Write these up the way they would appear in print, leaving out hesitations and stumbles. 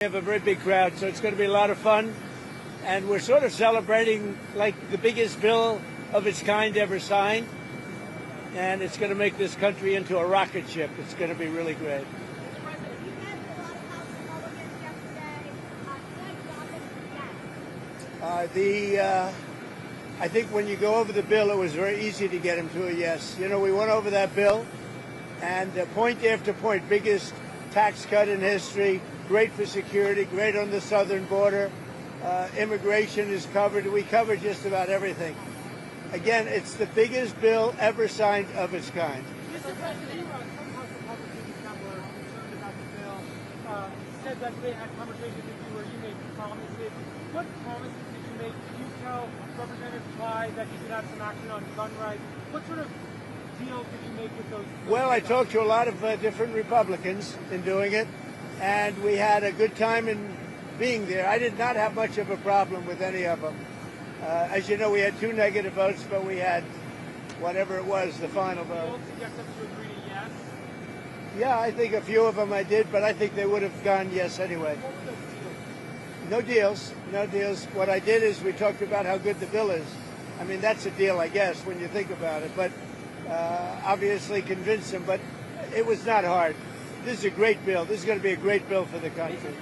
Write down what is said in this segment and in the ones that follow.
We have a very big crowd, so it's going to be a lot of fun. And we're sort of celebrating like the biggest bill of its kind ever signed. And it's going to make this country into a rocket ship. It's going to be really great. I think when you go over the bill, it was very easy to get him to a yes. You know, we went over that bill, and point after point, biggest tax cut in history, great for security, great on the southern border, immigration is covered. We covered just about everything. Again, it's the biggest bill ever signed of its kind. Mr. President, some House Republicans that were concerned about the bill said that they had conversations with you where you made promises. What promises did you make? Did you tell Representative Clyde that you could have some action on gun rights? What sort of deals did you make with those? Well, I talked to a lot of different Republicans in doing it, and we had a good time in being there. I did not have much of a problem with any of them. As you know, we had 2 negative votes, but we had whatever it was, the final vote. Did you get them to agree to yes? Yeah, I think a few of them I did, but I think they would have gone yes anyway. What were those deals? No deals, no deals. What I did is we talked about how good the bill is. I mean, that's a deal, I guess, when you think about it. But obviously convince them, but it was not hard. This is a great bill. This is going to be a great bill for the country.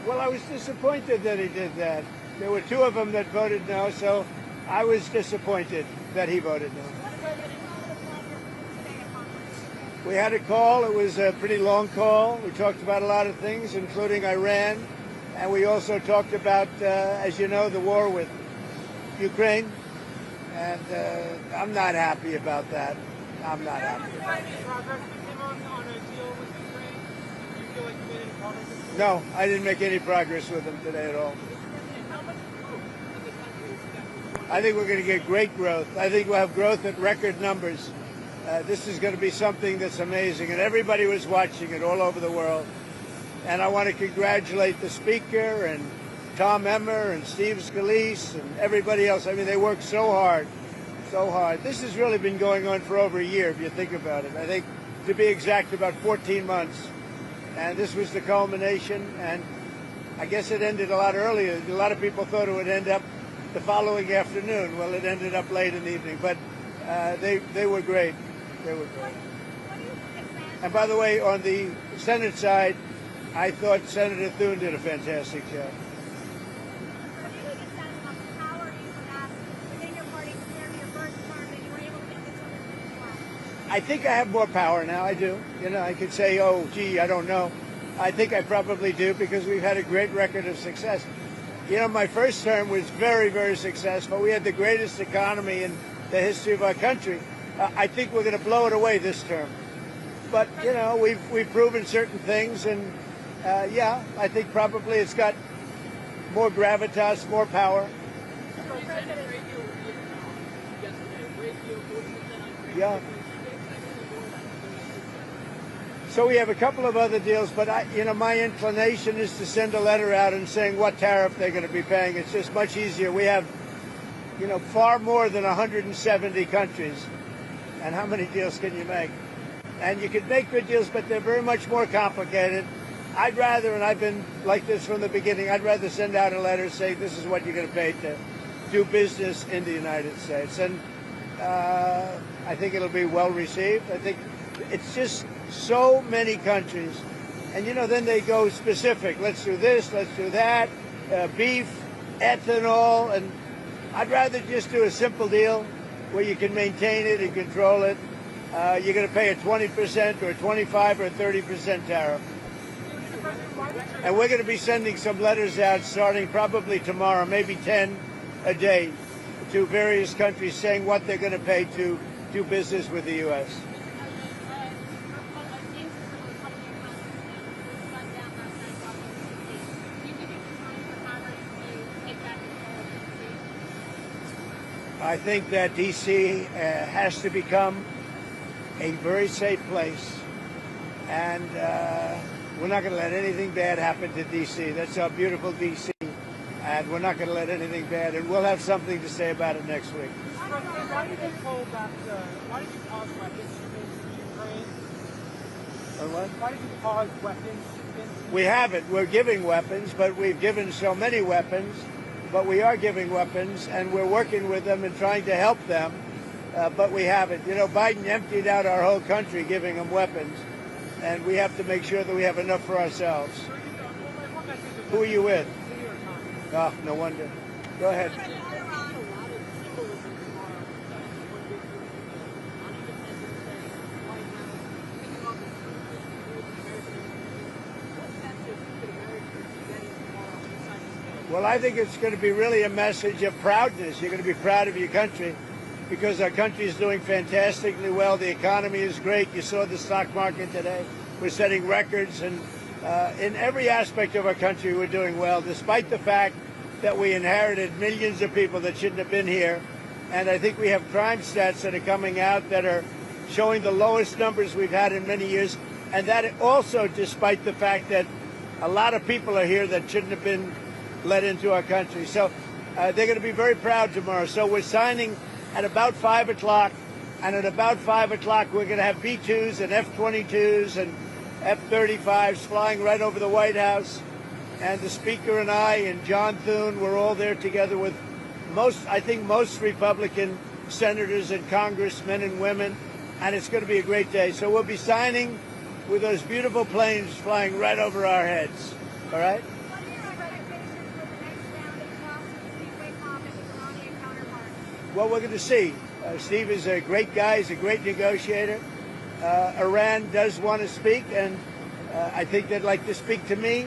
Well, I was disappointed that he did that. There were 2 of them that voted no, so I was disappointed that he voted no. We had a call. It was a pretty long call. We talked about a lot of things, including Iran, and we also talked about, as you know, the war with Ukraine, and I'm not happy about that. I'm not happy about that. No, I didn't make any progress with them today at all. I think we're going to get great growth. I think we'll have growth at record numbers. This is going to be something that's amazing, and everybody was watching it all over the world. And I want to congratulate the Speaker and Tom Emmer and Steve Scalise and everybody else. I mean, they worked so hard, so hard. This has really been going on for over a year, if you think about it. I think, to be exact, about 14 months. And this was the culmination, and I guess it ended a lot earlier. A lot of people thought it would end up the following afternoon. Well, it ended up late in the evening, but they were great. They were great. And by the way, on the Senate side, I thought Senator Thune did a fantastic job. I think I have more power now. I do. You know, I could say, oh, gee, I don't know. I think I probably do because we've had a great record of success. You know, my first term was very, very successful. We had the greatest economy in the history of our country. I think we're going to blow it away this term. But, you know, we've proven certain things, and, yeah, I think probably it's got more gravitas, more power. Yeah. So we have a couple of other deals, but my inclination is to send a letter out and saying what tariff they're going to be paying. It's just much easier. We have, far more than 170 countries. And how many deals can you make? And you can make good deals, but they're very much more complicated. I'd rather, and I've been like this from the beginning, I'd rather send out a letter saying this is what you're going to pay to do business in the United States. And I think it'll be well received. I think it's just so many countries. And, then they go specific. Let's do this, let's do that, beef, ethanol. And I'd rather just do a simple deal where you can maintain it and control it. You're going to pay a 20% or a 25 or a 30% tariff. And we're going to be sending some letters out starting probably tomorrow, maybe 10 a day, to various countries saying what they're going to pay to do business with the U.S. I think that D.C. has to become a very safe place, and we're not going to let anything bad happen to D.C. That's our beautiful D.C., and we're not going to let anything bad, and we'll have something to say about it next week. President, why did you hold that? Why did you pause weapons shipments to Ukraine? Why did you pause weapons shipments? We haven't. We're giving weapons, but we've given so many weapons. But we are giving weapons, and we're working with them and trying to help them. But we haven't. You know, Biden emptied out our whole country giving them weapons, and we have to make sure that we have enough for ourselves. Who are you with? Oh, no wonder. Go ahead. Well, I think it's going to be really a message of proudness. You're going to be proud of your country because our country is doing fantastically well. The economy is great. You saw the stock market today. We're setting records, and in every aspect of our country, we're doing well, despite the fact that we inherited millions of people that shouldn't have been here. And I think we have crime stats that are coming out that are showing the lowest numbers we've had in many years. And that also despite the fact that a lot of people are here that shouldn't have been let into our country. So they're going to be very proud tomorrow. So we're signing at about 5 o'clock. And at about 5 o'clock, we're going to have B-2s and F-22s and F-35s flying right over the White House. And the Speaker and I and John Thune, we're all there together with I think most Republican senators and congressmen and women. And it's going to be a great day. So we'll be signing with those beautiful planes flying right over our heads. All right? What are your expectations for the next round of talks with Steve Witkoff and his Iranian counterpart? Well, we're going to see. Steve is a great guy. He's a great negotiator. Iran does want to speak, and I think they'd like to speak to me.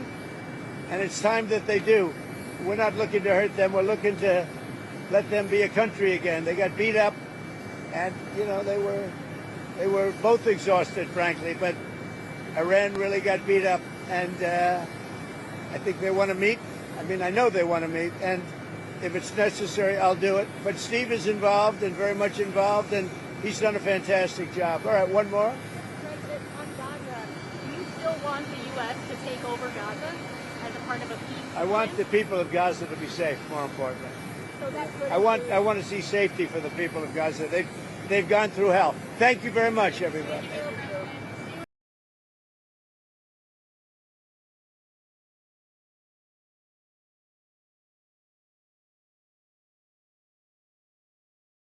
And it's time that they do. We're not looking to hurt them. We're looking to let them be a country again. They got beat up, and, you know, they were both exhausted, frankly. But Iran really got beat up, and I think they want to meet. I mean, I know they want to meet, and if it's necessary, I'll do it. But Steve is involved and very much involved, and he's done a fantastic job. All right, one more. President, on Gaza, do you still want the U.S. to take over Gaza as a part of a peace? I want the people of Gaza to be safe, more importantly. So that could I want to see safety for the people of Gaza. They've gone through hell. Thank you very much, everybody. Thank you.